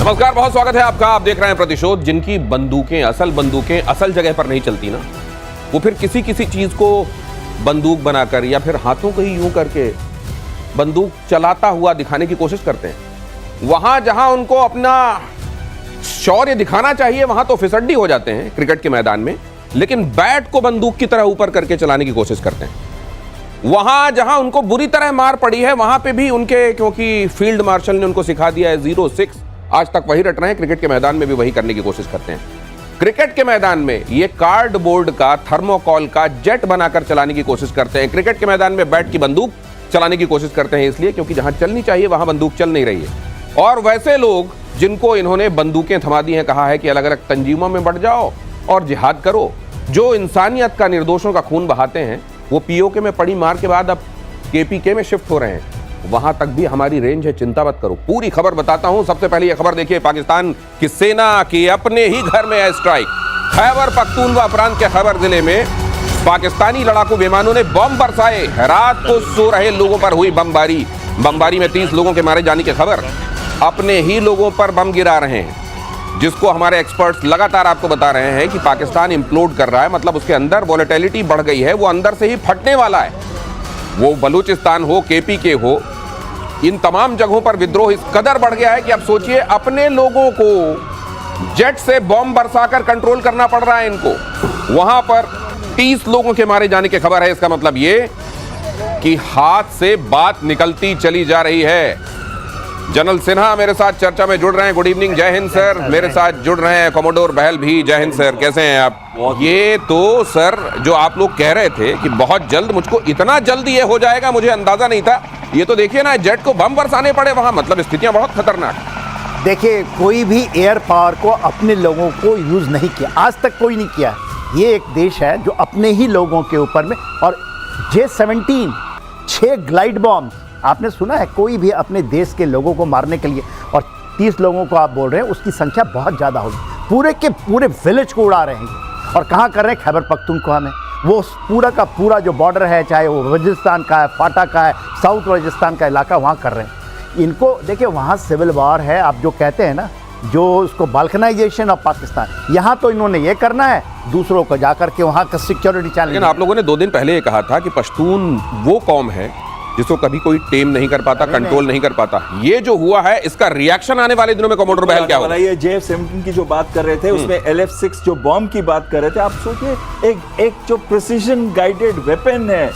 नमस्कार, बहुत स्वागत है आपका। आप देख रहे हैं प्रतिशोध। जिनकी बंदूकें असल जगह पर नहीं चलती ना, वो फिर किसी चीज को बंदूक बनाकर या फिर हाथों को ही यूं करके बंदूक चलाता हुआ दिखाने की कोशिश करते हैं। वहां जहां उनको अपना शौर्य दिखाना चाहिए वहां तो फिसड्डी हो जाते हैं क्रिकेट के मैदान में, लेकिन बैट को बंदूक की तरह ऊपर करके चलाने की कोशिश करते हैं। वहां जहां उनको बुरी तरह मार पड़ी है वहां पे भी उनके, क्योंकि फील्ड मार्शल ने उनको सिखा दिया है 0-6, आज तक वही रट रहे हैं। क्रिकेट के मैदान में भी वही करने की कोशिश करते हैं। क्रिकेट के मैदान में ये कार्डबोर्ड का, थर्मोकॉल का जेट बनाकर चलाने की कोशिश करते हैं। क्रिकेट के मैदान में बैट की बंदूक चलाने की कोशिश करते हैं, इसलिए क्योंकि जहां चलनी चाहिए वहां बंदूक चल नहीं रही है। और वैसे लोग जिनको इन्होंने बंदूकें थमा दी हैं, कहा है कि अलग अलग तंजीमों में बढ़ जाओ और जिहाद करो, जो इंसानियत का, निर्दोषों का खून बहाते हैं, वो पीओके में पड़ी मार के बाद अब केपीके में शिफ्ट हो रहे हैं। वहां तक भी हमारी रेंज है, चिंता मत करो। पूरी खबर बताता हूं। सबसे पहले यह खबर देखिए, पाकिस्तान की सेना के अपने ही घर में एयर स्ट्राइक। खैबर पख्तूनख्वा प्रांत के खैबर जिले में पाकिस्तानी लड़ाकू विमानों ने बम बरसाए। रात को सो रहे लोगों पर हुई बमबारी में 30 लोगों के मारे जाने की खबर। अपने ही लोगों पर बम गिरा रहे हैं, जिसको हमारे एक्सपर्ट्स लगातार आपको बता रहे हैं कि पाकिस्तान इम्प्लोड कर रहा है, मतलब उसके अंदर वोलेटिलिटी बढ़ गई है, वो अंदर से ही फटने वाला है। वो बलूचिस्तान हो, केपीके हो, इन तमाम जगहों पर विद्रोह इस कदर बढ़ गया है कि अब सोचिए अपने लोगों को जेट से बॉम्ब बरसाकर कंट्रोल करना पड़ रहा है इनको। वहां पर 30 लोगों के मारे जाने की खबर है। इसका मतलब ये कि हाथ से बात निकलती चली जा रही है। जनरल सिन्हा मेरे साथ चर्चा में जुड़ रहे हैं। गुड इवनिंग, जय हिंद सर। मेरे साथ जुड़ रहे हैं कमोडोर बहल भी। जय हिंद सर, कैसे हैं आप? ये तो सर जो आप लोग कह रहे थे कि बहुत जल्द, मुझको इतना जल्द ये हो जाएगा मुझे अंदाजा नहीं था। ये तो देखिए ना, जेट को बम बरसाने पड़े वहां, मतलब स्थितियां बहुत खतरनाक। देखिए, कोई भी एयर पावर को अपने लोगों को यूज नहीं किया, आज तक कोई नहीं किया। ये एक देश है जो अपने ही लोगों के ऊपर में, और J-17 6 ग्लाइड बॉम्ब आपने सुना है? कोई भी अपने देश के लोगों को मारने के लिए, और 30 लोगों को आप बोल रहे हैं, उसकी संख्या बहुत ज़्यादा होगी। पूरे के पूरे विलेज को उड़ा रहे हैं। और कहाँ कर रहे हैं? खैबर पख्तूनख्वा में। वो पूरा का पूरा जो बॉर्डर है, चाहे वो वजिस्तान का है, फाटा का है, साउथ वजिस्तान का इलाका, वहाँ कर रहे हैं। इनको देखिए, वहाँ सिविल वॉर है, आप जो कहते हैं ना, जो उसको बाल्कनाइजेशन ऑफ पाकिस्तान, यहाँ तो इन्होंने ये करना है, दूसरों को जाकर के वहाँ का सिक्योरिटी चैलेंज। लेकिन आप लोगों ने 2 दिन पहले ये कहा था कि पश्तून वो कौम है जिसको कभी कोई टेम नहीं कर पाता, कंट्रोल नहीं कर पाता। ये जो हुआ है, इसका रिएक्शन आने वाले दिनों में कमोडोर बहल क्या होगा? ये J-17 की जो बात कर रहे थे, उसमें LF-6 जो बॉम्ब की बात कर रहे थे, आप सोचिए एक जो प्रिसीजन गाइडेड वेपन है,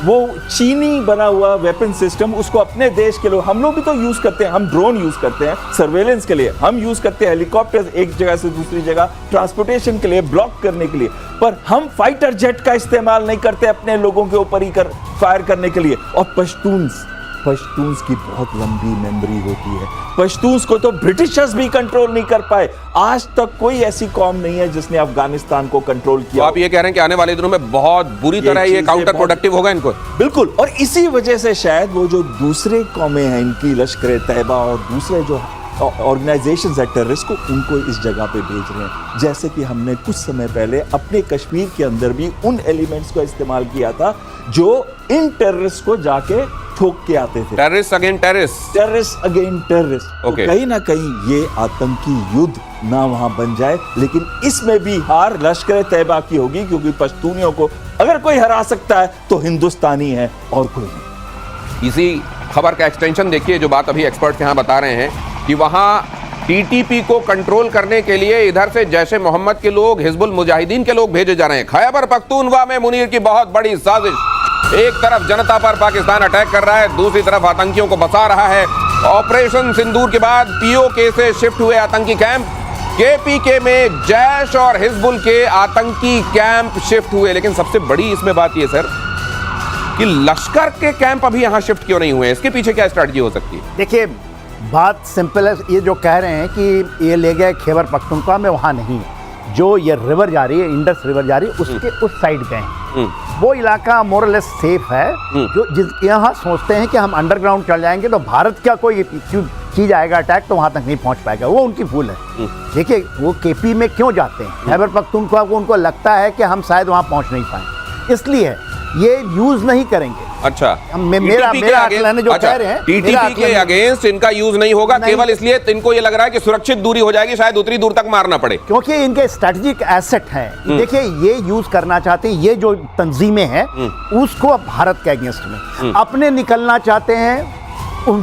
वो चीनी बना हुआ वेपन सिस्टम, उसको अपने देश के लोग, हम लोग भी तो यूज करते हैं। हम ड्रोन यूज करते हैं सर्वेलेंस के लिए, हम यूज करते हैं हेलीकॉप्टर एक जगह से दूसरी जगह ट्रांसपोर्टेशन के लिए, ब्लॉक करने के लिए, पर हम फाइटर जेट का इस्तेमाल नहीं करते अपने लोगों के ऊपर ही फायर करने के लिए। और पश्तून्स की बहुत लंबी मेमोरी होती है। पश्तून्स को तो ब्रिटिशर्स भी कंट्रोल नहीं कर पाए। आज तक कोई ऐसी कौम नहीं है जिसने अफगानिस्तान को कंट्रोल किया। तो आप ये कह रहे हैं कि आने वाले दिनों में बहुत बुरी तरह ये काउंटर प्रोडक्टिव होगा इनको? बिल्कुल। और इसी वजह से शायद वो जो दूसरे कौमें हैं, इनकी लश्कर-ए-तैयबा और दूसरे जो ऑर्गेनाइजेशंस है टेररिस्ट को, उनको इस जगह पे भेज रहे हैं। जैसे कि हमने कुछ समय पहले अपने कश्मीर के अंदर भी उन एलिमेंट्स का इस्तेमाल किया था जो इन टेररिस्ट को जाके ठोक के आते थे। Terrorist again terrorist, terrorist again terrorist. Okay. कहीं ना कहीं ये आतंकी युद्ध ना वहां बन जाए, लेकिन इसमें भी हार लश्कर-ए-तैयबा की होगी, क्योंकि पश्तूनियों को अगर कोई हरा सकता है तो हिंदुस्तानी है और कोई नहीं। इसी खबर का एक्सटेंशन देखिए, जो बात अभी एक्सपर्ट यहाँ बता रहे हैं कि वहां टीटीपी को कंट्रोल करने के लिए इधर से जैश ए मोहम्मद के लोग, हिजबुल मुजाहिदीन के लोग भेजे जा रहे हैं। खैबर पख्तूनख्वा में मुनीर की बहुत बड़ी साजिश। एक तरफ जनता पर पाकिस्तान अटैक कर रहा है, दूसरी तरफ आतंकियों को बचा रहा है। ऑपरेशन सिंदूर के बाद पीओके से शिफ्ट हुए आतंकी कैंप, केपीके में जैश और हिजबुल के आतंकी कैंप शिफ्ट हुए। लेकिन सबसे बड़ी इसमें बात यह सर कि लश्कर के कैंप अभी यहां शिफ्ट क्यों नहीं हुए? इसके पीछे क्या स्ट्रेटजी हो सकती है? देखिए, बात सिंपल है। ये जो कह रहे हैं कि ये ले गए खैबर पख्तूनख्वा में, वहाँ नहीं है। जो ये रिवर जा रही है, इंडस रिवर जा रही है, उसके उस साइड गए हैं। वो इलाका मोरलेस सेफ है। जो यहाँ सोचते हैं कि हम अंडरग्राउंड चल जाएंगे तो भारत का कोई चीज आएगा अटैक, तो वहाँ तक नहीं पहुँच पाएगा, वो उनकी भूल है। देखिए, वो केपी में क्यों जाते हैं? खैबर पख्तूनख्वा को उनको लगता है कि हम शायद वहाँ पहुँच नहीं पाए, इसलिए ये यूज़ नहीं करेंगे। अच्छा, मेरा आकलन है जो कह रहे हैं, टीटीपी के अगेंस्ट इनका यूज नहीं होगा, केवल इसलिए इनको ये लग रहा है कि सुरक्षित दूरी हो जाएगी, शायद उतनी दूर तक मारना पड़े, क्योंकि इनके स्ट्रेटेजिक एसेट हैं। देखिए ये यूज करना चाहते हैं, ये जो तंजीमें हैं उसको भारत के अगेंस्ट में अपने निकलना चाहते हैं,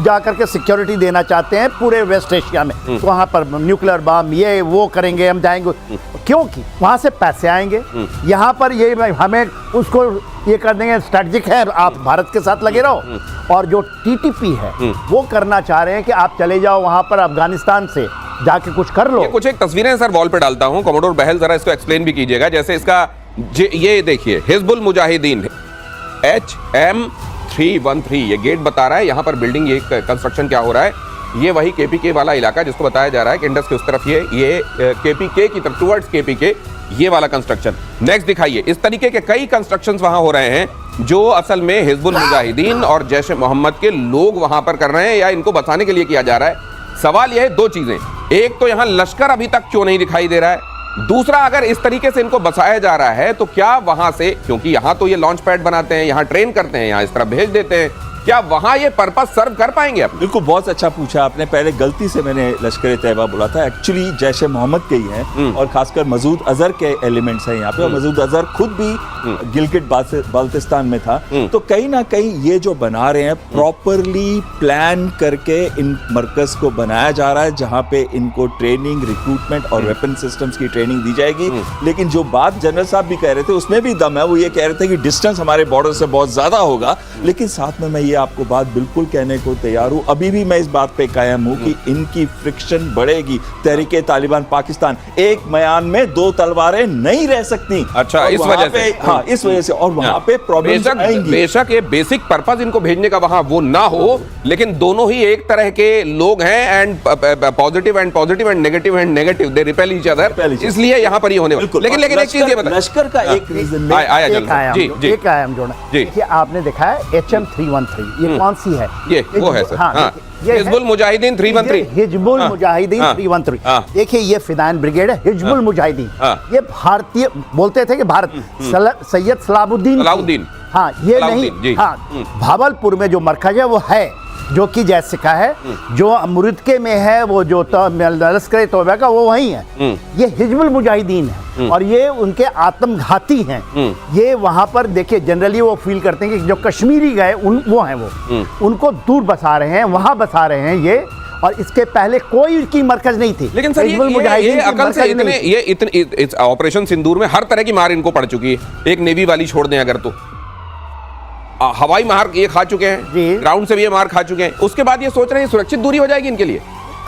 जाकर के सिक्योरिटी देना चाहते हैं पूरे वेस्ट एशिया में। तो वहां पर न्यूक्लियर बम ये वो करेंगे, हम जाएंगे क्योंकि वहां से पैसे आएंगे, यहाँ पर ये हमें उसको ये कर देंगे, स्ट्रेटजिक है, आप भारत के साथ लगे रहो। और जो टीटीपी है वो करना चाह रहे हैं कि आप चले जाओ वहां पर अफगानिस्तान से जाके कुछ कर लो। ये कुछ एक तस्वीरें सर वॉल पे डालता हूं, कमोडोर बहल जरा इसको एक्सप्लेन भी कीजिएगा। जैसे इसका ये देखिए, हिजबुल मुजाहिदीन HM313 ये गेट बता रहा है, यहाँ पर बिल्डिंग ये कंस्ट्रक्शन क्या हो रहा है, ये वही केपीके वाला इलाका जिसको बताया जा रहा है कि इंडस के उस तरफ ये केपीके की तरफ, टुवर्ड्स केपीके ये वाला कंस्ट्रक्शन। नेक्स्ट दिखाइए, इस तरीके के कई कंस्ट्रक्शंस वहां हो रहे हैं जो असल में हिजबुल मुजाहिदीन और जैश ए मोहम्मद के लोग वहां पर कर रहे हैं या इनको बचाने के लिए किया जा रहा है। सवाल यह है दो चीजें, एक तो यहां लश्कर अभी तक क्यों नहीं दिखाई दे रहा है, दूसरा अगर इस तरीके से इनको बसाया जा रहा है तो क्या वहां से, क्योंकि यहां तो ये लॉन्च पैड बनाते हैं, यहां ट्रेन करते हैं, यहां इस तरह भेज देते हैं, क्या वहां ये पर्पस सर्व कर पाएंगे आप? बिल्कुल, बहुत अच्छा पूछा आपने। पहले गलती से मैंने लश्कर तैयबा बोला था, एक्चुअली जैश ए मोहम्मद के ही हैं और खासकर मसूद अजहर के एलिमेंट्स हैं यहाँ पे। और मसूद अजहर खुद भी गिलगिट बाल्टिस्तान में था। तो कहीं ना कहीं ये जो बना रहे हैं प्रॉपरली प्लान करके इन मरकज को बनाया जा रहा है, जहाँ पे इनको ट्रेनिंग, रिक्रूटमेंट और वेपन सिस्टम्स की ट्रेनिंग दी जाएगी। लेकिन जो बात जनरल साहब भी कह रहे थे उसमें भी दम है। वो ये कह रहे थे कि डिस्टेंस हमारे बॉर्डर से बहुत ज्यादा होगा, लेकिन साथ में मैं ये आपको बात बिल्कुल कहने को तैयार हूं, अभी भी मैं इस बात पे कायम हूं कि इनकी फ्रिक्शन बढ़ेगी। तहरीके तालिबान पाकिस्तान, एक मयान में दो तलवारें नहीं रह सकती। अच्छा, इस वजह से, हाँ, इस वजह से, और वहां पे प्रॉब्लम्स आएंगी। बेशक ये बेसिक पर्पस इनको भेजने का वहां वो ना हो, लेकिन दोनों ही एक तरह के लोग हैं, and positive and negative, they repel each other, इसलिए यहां पर ये होने वाला। लेकिन एक चीज ये बताइए, लश्कर का एक रीजन आया एक आयाम जोड़ा, देखिए आपने देखा है HM313 ये कौन सी है? ये वो है सर, हाँ, हिजबुल मुजाहिदीन 313, हिजबुल मुजाहिदीन 313। देखिए ये फिदाइन ब्रिगेड है, हिजबुल मुजाहिदीन। ये भारतीय बोलते थे कि भारत सैयद सलाहुद्दीन, हाँ ये नहीं, हाँ भावलपुर में जो मरकज है वो है, जो कि जैसे कहा है, जो मुर्दके में है वो जो लश्कर तौबा का वो वही है। ये हिजबुल मुजाहिदीन है और ये उनके आत्मघाती हैं। ये वहां पर देखिए जनरली वो फील करते हैं कि जो कश्मीरी गए वो हैं, वो उनको दूर बसा रहे हैं, वहां बसा रहे हैं ये। और इसके पहले कोई की मरकज नहीं थी। लेकिन सर ये अकल से इतने ऑपरेशन सिंदूर में हर तरह की मार इनको पड़ चुकी है। एक नेवी वाली छोड़ दें अगर, तो हवाई मार ये खा चुके हैं, ग्राउंड से भी ये मार खा चुके हैं, उसके बाद ये सोच रहे हैं सुरक्षित दूरी हो जाएगी इनके लिए,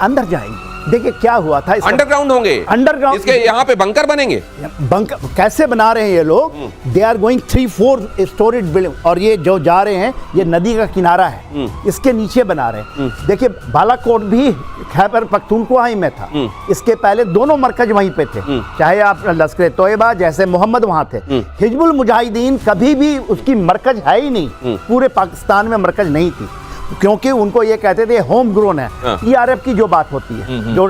अंदर जाएंगे। देखिए क्या हुआ था, अंडरग्राउंड होंगे, अंडरग्राउंड इसके यहाँ पे बंकर बनेंगे। बंकर कैसे बना रहे हैं ये लोग? They are going 3-4 storage building, और ये जो जा रहे हैं ये नदी का किनारा है, इसके नीचे बना रहे हैं। देखिए बालाकोट भी खैबर पख्तूनख्वा ही में था, इसके पहले दोनों मरकज वहीं पे थे, चाहे आप लश्कर तोयबा जैसे मोहम्मद वहां थे। हिजबुल मुजाहिदीन कभी भी उसकी मरकज है ही नहीं, पूरे पाकिस्तान में मरकज नहीं थी, क्योंकि उनको ये कहते थे होम ग्रोन है। ERF की जो बात होती है, जो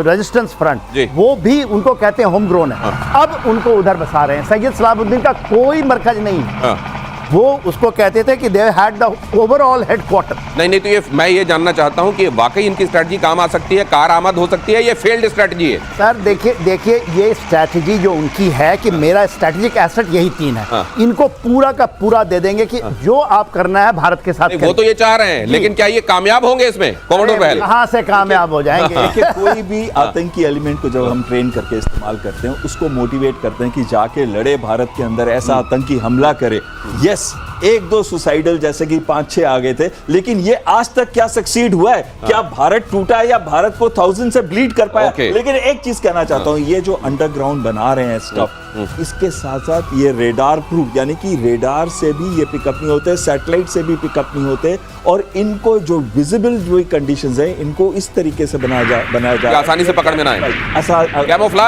रेजिस्टेंस फ्रंट, वो भी उनको कहते हैं होम ग्रोन है। अब उनको उधर बसा रहे हैं। सैयद सलाहुद्दीन का कोई मरकज नहीं है, वो उसको कहते थे कि they had the overall headquarter. नहीं, तो ये मैं ये जानना चाहता हूं कि वाकई इनकी स्ट्रेटजी काम आ सकती है, कारआमद हो सकती है, ये फेल्ड स्ट्रेटजी है? सर देखिए ये स्ट्रेटजी जो उनकी है कि मेरा स्ट्रेटेजिक एसेट यही 3 है, इनको पूरा का पूरा दे देंगे कि जो आप करना है भारत के साथ। वो तो ये चाह रहे हैं, लेकिन क्या ये कामयाब होंगे इसमें? कमोडोर बहल, कहां से कामयाब हो जाएंगे? देखिए कोई भी आतंकी एलिमेंट को जब हम ट्रेन करके इस्तेमाल करते हैं, उसको मोटिवेट करते हैं कि जाके लड़े, भारत के अंदर ऐसा आतंकी हमला करे। यस, 1-2 सुसाइडल जैसे कि 5-6 आ गए थे, लेकिन ये आज तक क्या सक्सीड हुआ है? क्या भारत टूटा है या भारत को 1000 से ब्लीड कर पाया? लेकिन एक चीज कहना चाहता हूं, ये जो अंडरग्राउंड बना रहे हैं स्टफ, इसके साथ साथ ये रेडार प्रूफ, यानी कि रेडार से भी ये पिकअप नहीं होते, सैटेलाइट से भी पिकअप नहीं होते, और इनको जो विजिबल जो कंडीशंस हैं, इनको इस तरीके से बनाया जा आसानी से पकड़ में ना आए, कैमोफ्लेज